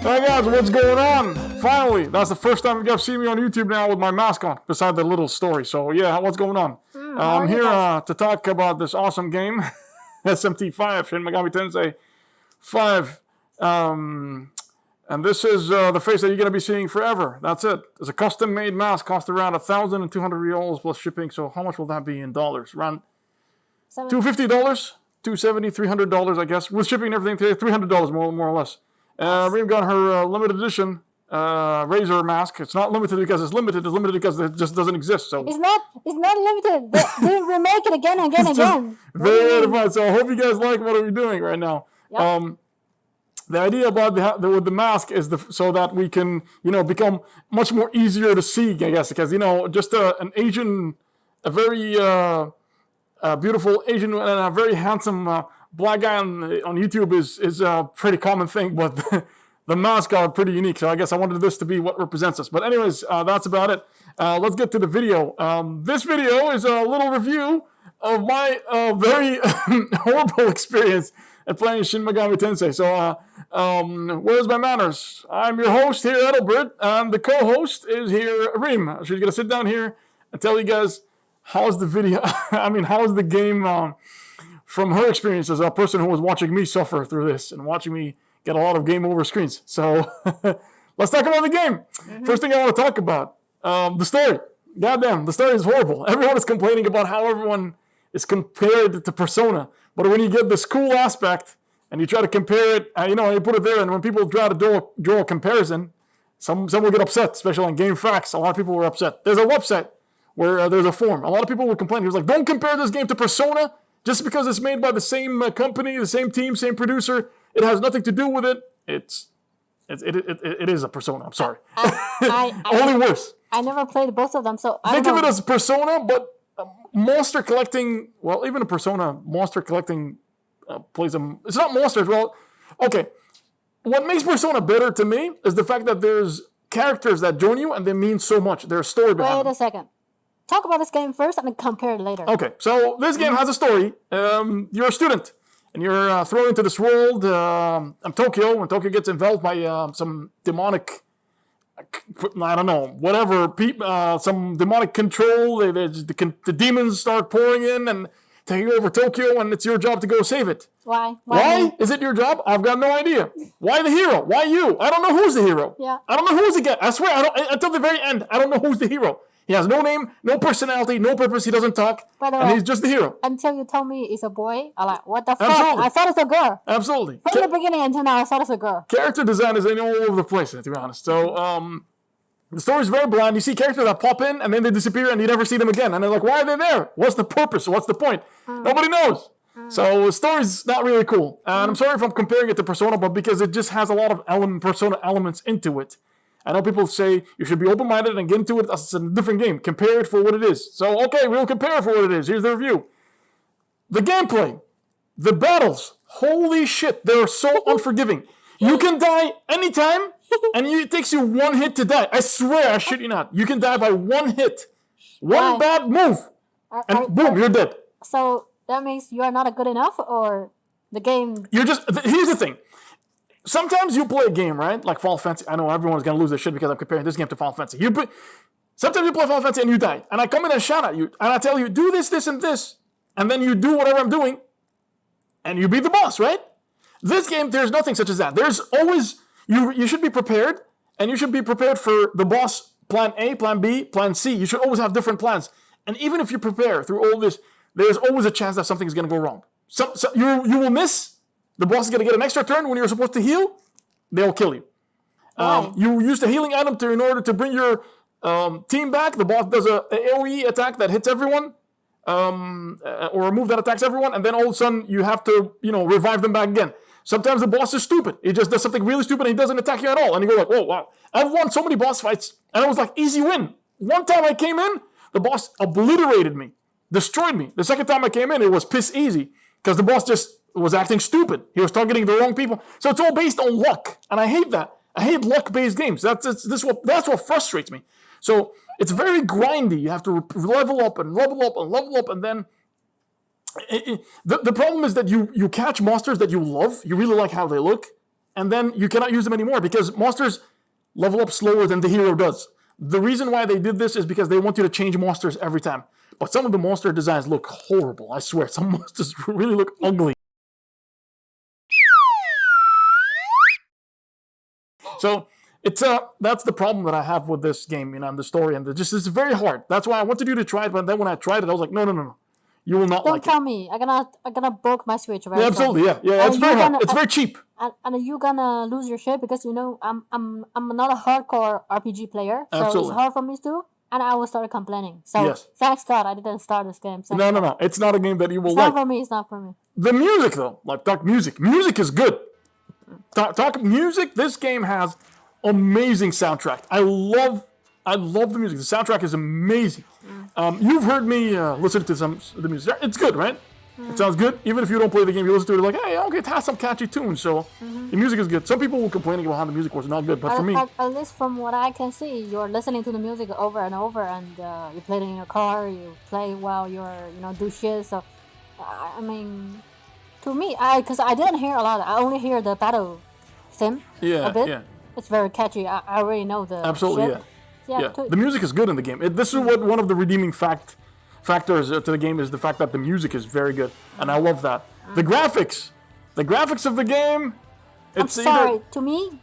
Hey guys, what's going on? Finally, that's the first time you guys see me on YouTube now with my mask on, beside the little story. So yeah, what's going on? I'm here to talk about this awesome game, SMT5, Shin Megami Tensei 5. And this is the face that you're going to be seeing forever. That's it. It's a custom-made mask, cost around 1,200 reals plus shipping. So how much will that be in dollars? Around $250, $270, $300, I guess. With shipping and everything, $300 more or less. Reem got her limited edition razor mask. It's not limited because it's limited. It's limited because it just doesn't exist. So it's not limited. They remake it again and again. Very fun. So I hope you guys like what we're doing right now. Yep. The idea about with the mask is so that we can, become much more easier to see, I guess, because, just an Asian, a very beautiful Asian and a very handsome black guy on YouTube is a pretty common thing, but the masks are pretty unique. So I guess I wanted this to be what represents us. But anyways, that's about it. Let's get to the video. This video is a little review of my very horrible experience at playing Shin Megami Tensei. So, where's my manners? I'm your host here, Edelbert, and the co-host is here, Reem. She's gonna sit down here and tell you guys how's the video. How's the game from her experience as a person who was watching me suffer through this and watching me get a lot of game over screens. So, let's talk about the game. Mm-hmm. First thing I want to talk about, the story. Goddamn, the story is horrible. Everyone is complaining about how everyone is compared to Persona. But when you get this cool aspect and you try to compare it, you put it there, and when people try to draw a comparison, some will get upset, especially on Game Facts. A lot of people were upset. There's a website where there's a forum. A lot of people were complaining. He was like, don't compare this game to Persona just because it's made by the same company, the same team, same producer. It has nothing to do with it. It is a Persona. I'm sorry. Only worse. I never played both of them, so think of it as Persona, but monster collecting, well, even a Persona, monster collecting plays a... It's not monsters, well, okay. What makes Persona better to me is the fact that there's characters that join you and they mean so much. There's a story behind them. Wait a second. Talk about this game first and then compare it later. Okay, so this game has a story. You're a student and you're thrown into this world. Tokyo, when Tokyo gets involved by some demonic... I don't know, whatever, some demonic control, the demons start pouring in and taking over Tokyo, and it's your job to go save it. Why? Why is it your job? I've got no idea. Why the hero? Why you? I don't know who's the hero. Yeah. I don't know who's the guy. I swear, until the very end, I don't know who's the hero. He has no name, no personality, no purpose, he doesn't talk, and he's just the hero. Until you told me it's a boy, I'm like, what the fuck? Absolutely. I thought it's a girl. Absolutely. From the beginning until now, I thought it's a girl. Character design is all over the place, to be honest. So, the story's very bland. You see characters that pop in, and then they disappear, and you never see them again. And they're like, why are they there? What's the purpose? What's the point? Nobody knows. So the story's not really cool. And I'm sorry if I'm comparing it to Persona, but because it just has a lot of Persona elements into it. I know people say you should be open-minded and get into it. It's a different game. Compare it for what it is. So, okay, we'll compare it for what it is. Here's the review. The gameplay. The battles. Holy shit, they're so unforgiving. You can die anytime, and it takes you one hit to die. I swear, I shit you not. You can die by one hit. One bad move, and boom, you're dead. So that means you are not good enough, or the game... Here's the thing. Sometimes you play a game, right? Like Final Fantasy. I know everyone's going to lose their shit because I'm comparing this game to Final Fantasy. Sometimes you play Final Fantasy and you die. And I come in and shout at you. And I tell you, do this, this, and this. And then you do whatever I'm doing. And you beat the boss, right? This game, there's nothing such as that. There's always... You should be prepared. And you should be prepared for the boss plan A, plan B, plan C. You should always have different plans. And even if you prepare through all this, there's always a chance that something's going to go wrong. So you will miss... The boss is going to get an extra turn when you're supposed to heal. They'll kill you. You use the healing item in order to bring your team back. The boss does a AoE attack that hits everyone, or a move that attacks everyone, and then all of a sudden you have to, revive them back again. Sometimes the boss is stupid. He just does something really stupid and he doesn't attack you at all. And you go like, oh, wow. I've won so many boss fights, and it was like, easy win. One time I came in, the boss obliterated me, destroyed me. The second time I came in, it was piss easy, because the boss just was acting stupid. He was targeting the wrong people. So it's all based on luck. And I hate that. I hate luck-based games. That's what frustrates me. So it's very grindy. You have to level up and level up and level up, and then the problem is that you catch monsters that you love. You really like how they look, and then you cannot use them anymore because monsters level up slower than the hero does. The reason why they did this is because they want you to change monsters every time. But some of the monster designs look horrible, I swear. Some monsters really look ugly. So it's that's the problem that I have with this game, and the story, and it's very hard. That's why I wanted you to try it, but then when I tried it, I was like, no. You will not Don't like tell it. me. I'm gonna broke my Switch. Very Absolutely, yeah. It's very hard. It's very cheap. And you're gonna lose your shit because I'm not a hardcore RPG player, so Absolutely. it's hard for me too. And I will start complaining. So Yes. thanks God I didn't start this game. No. It's not a game that you will It's like. not for me. It's not for me. The music, though, talk music. Music is good. Talk music. This game has amazing soundtrack. I love the music. The soundtrack is amazing. You've heard me listen to some of the music. It's good, right? It sounds good. Even if you don't play the game, you listen to it like, hey, okay, it has some catchy tunes. So the music is good. Some people will complain about how the music was not good, but for me, at least from what I can see, you're listening to the music over and over, and you play it in your car. You play while you're do shit. So I mean, to me, because I didn't hear a lot. I only hear the battle theme a bit. Yeah. It's very catchy. I already know the Absolutely, shit. yeah. The music is good in the game. This is what one of the redeeming factors to the game is the fact that the music is very good, and I love that. The graphics of the game. I'm sorry. To me,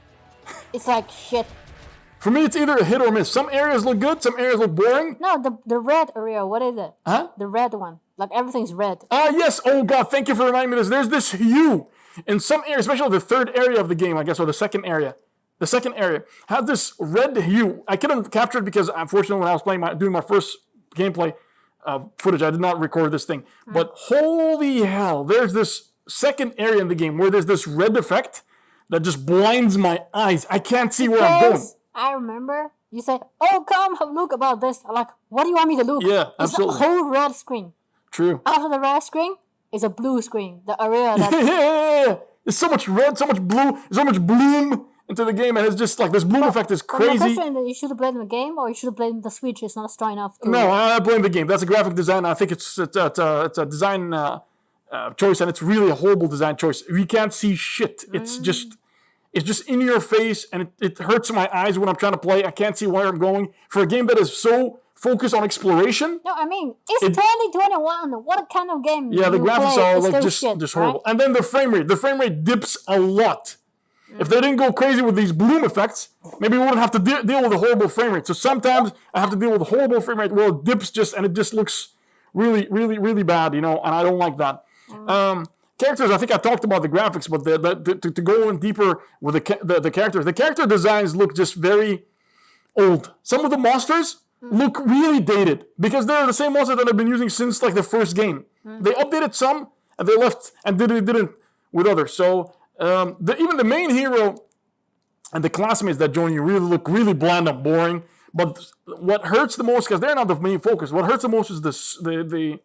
it's like shit. For me, it's either a hit or miss. Some areas look good, some areas look boring. No, the red area. What is it? Huh? The red one. Like everything's red. Yes. Oh God, thank you for reminding me of this. There's this hue in some areas, especially the third area of the game, I guess, or the second area. The second area has this red hue. I couldn't capture it because, unfortunately, when I was doing my first gameplay footage, I did not record this thing. But holy hell, there's this second area in the game where there's this red effect that just blinds my eyes. I can't see where I'm going. I remember you said, "Oh, come look about this." I'm like, what do you want me to look? Yeah, absolutely. It's a whole red screen. True. After the red screen is a blue screen. The area that yeah. There's so much red, so much blue, so much bloom into the game, and it's just like this bloom effect is crazy. My question is, you should have played in the game, or you should have played in the Switch. It's not strong enough. No, I blame the game. That's a graphic design. I think it's a design choice, and it's really a horrible design choice. You can't see shit. It's just in your face, and it hurts my eyes when I'm trying to play. I can't see where I'm going for a game that is so focused on exploration. No, I mean it's 2021. What kind of game? Yeah, the graphics play? are like just horrible, right? And then the frame rate dips a lot. If they didn't go crazy with these bloom effects, maybe we wouldn't have to deal with a horrible frame rate. So sometimes I have to deal with a horrible frame rate where it dips and it just looks really, really, really bad, and I don't like that. Characters, I think I talked about the graphics, but to go in deeper with the characters, the character designs look just very old. Some of the monsters look really dated because they're the same monsters that I've been using since like the first game. They updated some and they left and didn't with others. So even the main hero and the classmates that join you look really bland and boring. But what hurts the most, because they're not the main focus, what hurts the most is the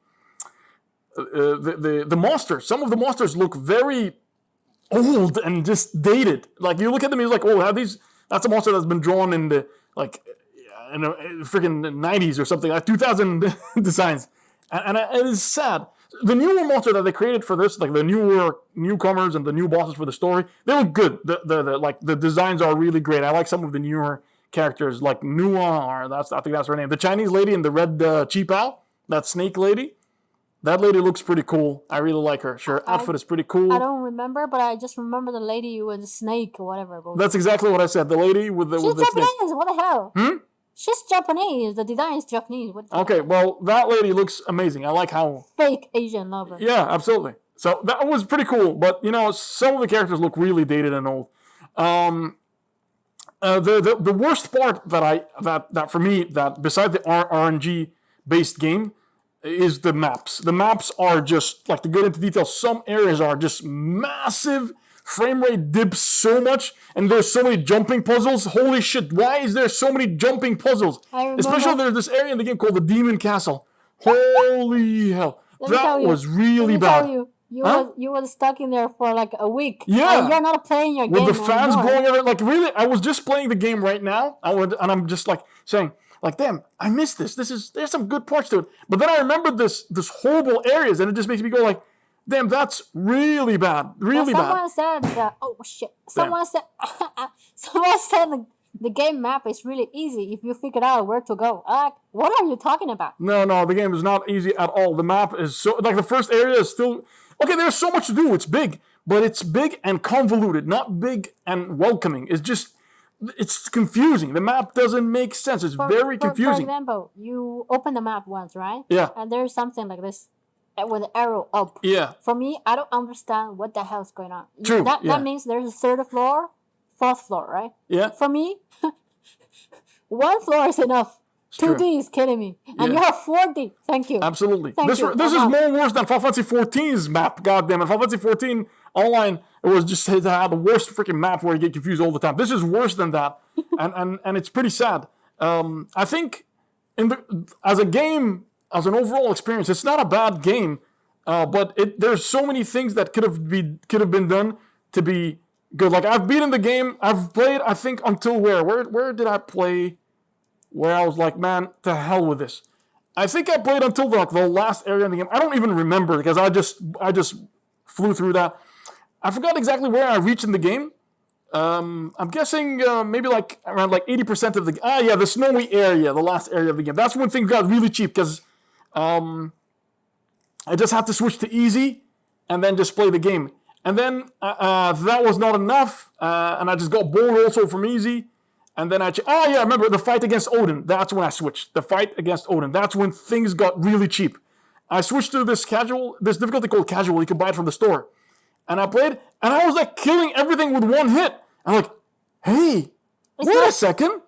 monsters. Some of the monsters look very old and just dated. Like you look at them, you're like, oh, that's a monster that's been drawn in the freaking 90s or something, like 2000 designs, and it is sad. The newer monster that they created for this, like the newer newcomers and the new bosses for the story, they look good. The designs are really great. I like some of the newer characters, like Nua, I think that's her name. The Chinese lady in the red Chi-Pao, that snake lady. That lady looks pretty cool. I really like her. Her outfit is pretty cool. I don't remember, but I just remember the lady with the snake or whatever. That's exactly what I said. The lady with the She's Japanese. Snake. What the hell? She's Japanese. The design is Japanese. Okay, well, that lady looks amazing. I like how... Fake Asian lover. Yeah, absolutely. So that was pretty cool. But, some of the characters look really dated and old. The worst part that for me, that besides the RNG-based game, is the maps. The maps are just, like, to get into detail, some areas are just massive. Frame rate dips so much, and there's so many jumping puzzles. Holy shit, why is there so many jumping puzzles? Especially there's this area in the game called the Demon Castle. Holy hell. That was really bad. You were stuck in there for like a week. Yeah. You're not playing your game with the fans anymore. blowing everywhere. Like, really, I was just playing the game right now, and I'm just like saying, like, damn, I missed this. There's some good parts to it. But then I remembered this horrible areas, and it just makes me go like, damn, that's really bad. Really someone bad. said that. Oh shit! Someone said. Someone said the game map is really easy if you figure out where to go. What are you talking about? No, the game is not easy at all. The map is so, like, the first area is still, okay, there's so much to do. It's big, but it's big and convoluted, not big and welcoming. It's confusing. The map doesn't make sense. It's very confusing. For example, you open the map once, right? Yeah. And there's something like this with an arrow up. Yeah. For me, I don't understand what the hell is going on. True. That means there's a third floor, fourth floor, right? Yeah. For me, one floor is enough. 2D is killing me. And you have 4D. Thank you. Absolutely. Thank you. This is more worse than Final Fantasy 14's map. Goddamn it. Final Fantasy 14 online, it was just it had the worst freaking map where you get confused all the time. This is worse than that, and it's pretty sad. I think as a game, as an overall experience, it's not a bad game, but there's so many things that could have been done to be good. Like, I've beaten the game. I've played, I think, until where did I play? Where I was like, man, to hell with this. I think I played until the last area in the game. I don't even remember because I just flew through that. I forgot exactly where I reached in the game. I'm guessing maybe like around like 80% of the snowy area, the last area of the game. That's when things got really cheap because I just had to switch to easy and then just play the game. And then that was not enough, and I just got bored also from easy. And then I remember the fight against Odin. That's when I switched. The fight against Odin. That's when things got really cheap. I switched to this difficulty called casual. You can buy it from the store. And I played, and I was like killing everything with one hit. I'm like, hey, wait a second.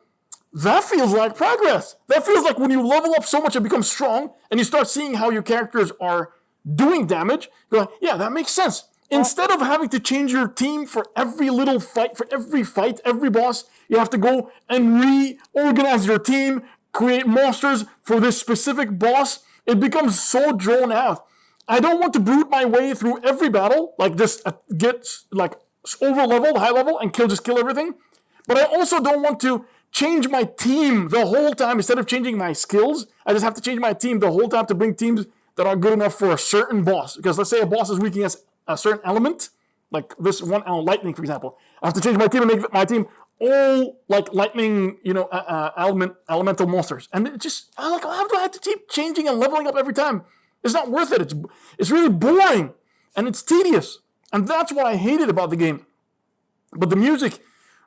That feels like progress. That feels like when you level up so much and become strong, and you start seeing how your characters are doing damage, you're like, yeah, that makes sense. Instead of having to change your team for every little fight, every boss, you have to go and reorganize your team, create monsters for this specific boss. It becomes so drawn out. I don't want to brute my way through every battle, like just get like over leveled, high level, and kill everything. But I also don't want to change my team the whole time. Instead of changing my skills, I just have to change my team the whole time to bring teams that are good enough for a certain boss. Because let's say a boss is weak against a certain element, like this one lightning, for example. I have to change my team and make my team all like lightning, elemental monsters. And it just, how do I have to keep changing and leveling up every time? It's not worth it. It's really boring and it's tedious. And that's what I hated about the game. But the music,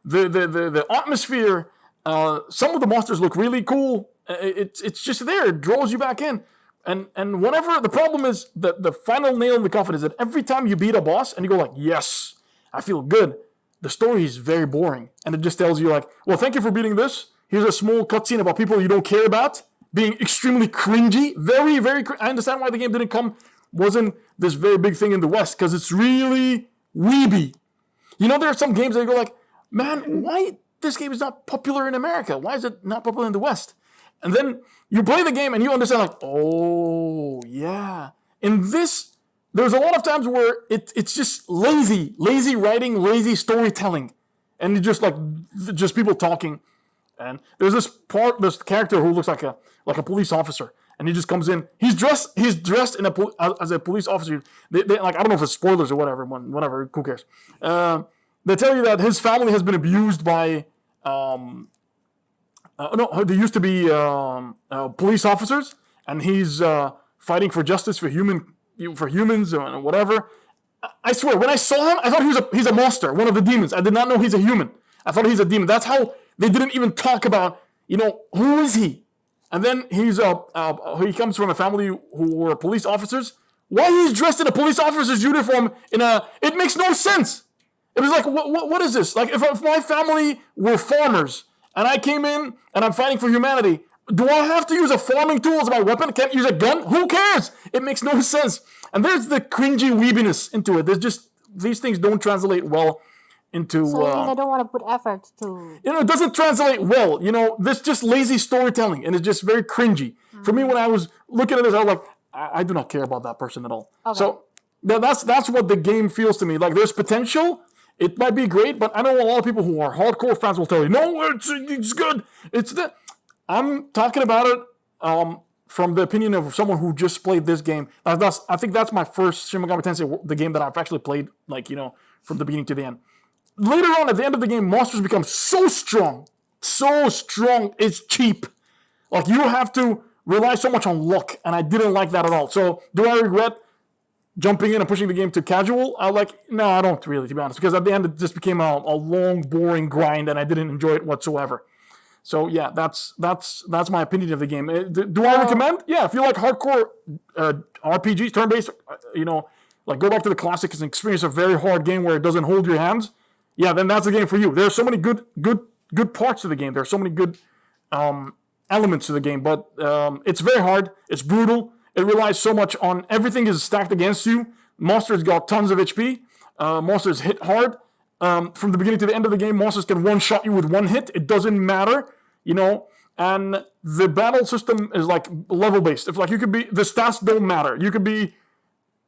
the atmosphere, some of the monsters look really cool. It's just there. It draws you back in. And whenever, the problem is that the final nail in the coffin is that every time you beat a boss and you go like, yes, I feel good, the story is very boring. And it just tells you like, well, thank you for beating this. Here's a small cutscene about people you don't care about being extremely cringy. Very, very I understand why the game wasn't this very big thing in the West, because it's really weeby. There are some games that you go like, man, why this game is not popular in America? Why is it not popular in the West? And then you play the game and you understand like, oh, yeah. In this, there's a lot of times where it's just lazy writing, lazy storytelling. And it's just people talking. And there's this character who looks like a police officer. And he just comes in. He's dressed as a police officer. They I don't know if it's spoilers or whatever. Whatever, who cares? They tell you that his family has been abused by... they used to be police officers, and he's fighting for justice for humans or whatever. I swear, when I saw him, I thought he's a monster, one of the demons. I did not know he's a human. I thought he's a demon. That's how they didn't even talk about, who is he? And then he comes from a family who were police officers. Why he's dressed in a police officer's uniform it makes no sense. It was like, what is this? Like, if my family were farmers, and I came in and I'm fighting for humanity, do I have to use a farming tool as my weapon? Can't use a gun? Who cares? It makes no sense. And there's the cringy weebiness into it. There's just, these things don't translate well into... So they don't want to put effort to... it doesn't translate well. There's just lazy storytelling, and it's just very cringy. Mm-hmm. For me, when I was looking at this, I was like, I do not care about that person at all. Okay. So that's what the game feels to me. Like, there's potential. It might be great, but I know a lot of people who are hardcore fans will tell you, no, it's good. I'm talking about it from the opinion of someone who just played this game, I think that's my first Shin Megami Tensei, the game that I've actually played, like, from the beginning to the end. Later on, at the end of the game, monsters become so strong, it's cheap. Like, you have to rely so much on luck, and I didn't like that at all. So, do I regret jumping in and pushing the game to casual? No, I don't really, to be honest, because at the end it just became a long, boring grind, and I didn't enjoy it whatsoever. So yeah, that's my opinion of the game. Do I recommend? Yeah, if you like hardcore RPGs, turn-based, like go back to the classic and experience a very hard game where it doesn't hold your hands. Yeah, then that's the game for you. There are so many good parts to the game. There are so many good elements to the game, but it's very hard. It's brutal. It relies so much on everything is stacked against you. Monsters got tons of HP. Monsters hit hard. From the beginning to the end of the game, monsters can one-shot you with one hit. It doesn't matter, and the battle system is like level-based. If like you could be, the stats don't matter. You could be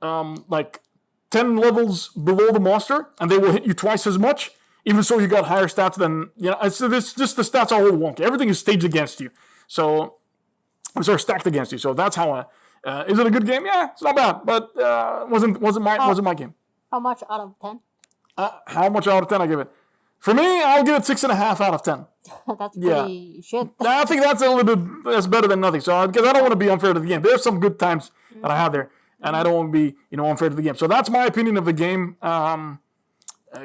like 10 levels below the monster, and they will hit you twice as much. Even so, you got higher stats than, it's just the stats are all wonky. Everything is staged against you. So, I'm sort of stacked against you. So that's how is it a good game? Yeah, it's not bad, but wasn't my game. How much out of 10? How much out of 10 I give it? For me, I'll give it 6.5 out of 10. That's pretty shit. I think that's that's better than nothing. So because I don't want to be unfair to the game. There's some good times that I had there, and I don't want to be unfair to the game. So that's my opinion of the game.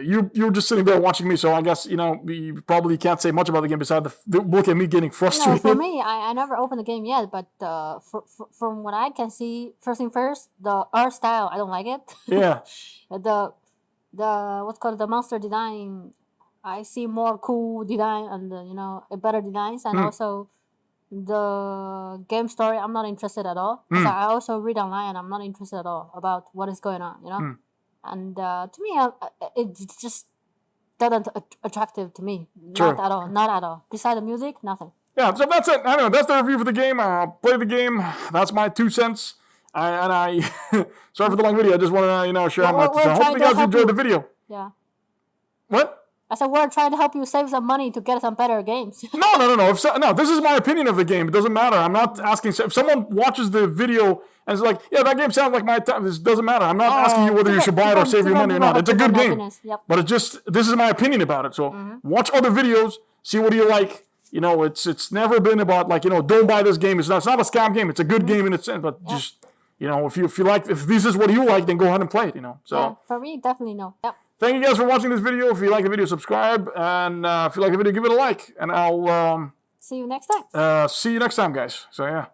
You're just sitting there watching me, so I guess you probably can't say much about the game besides the look at me getting frustrated. For me, I never opened the game yet, but from what I can see, first thing first, the art style I don't like it. Yeah. the what's called the monster design, I see more cool design and better designs, and also the game story I'm not interested at all. So I also read online and I'm not interested at all about what is going on. And to me, it just doesn't attractive to me. Not at all. Besides the music, nothing. Yeah, so that's it. I don't know. That's the review for the game. Play the game. That's my 2 cents. I sorry for the long video. I just want to share my 2 cents. Hopefully, you guys enjoyed the video. Yeah. What? I said we're trying to help you save some money to get some better games. No. No, this is my opinion of the game. It doesn't matter. I'm not asking. If someone watches the video and is like, yeah, that game sounds like my time, this doesn't matter. I'm not asking you whether you should buy it or save your money or not. It's a good game. Yep. But this is my opinion about it. So watch other videos, see what you like. It's never been about like, don't buy this game. It's not a scam game. It's a good game in its sense. But just, if this is what you like, then go ahead and play it, So yeah, for me, definitely no. Yep. Thank you guys for watching this video. If you like the video, subscribe. And if you like the video, give it a like. And I'll see you next time. See you next time, guys. So, yeah.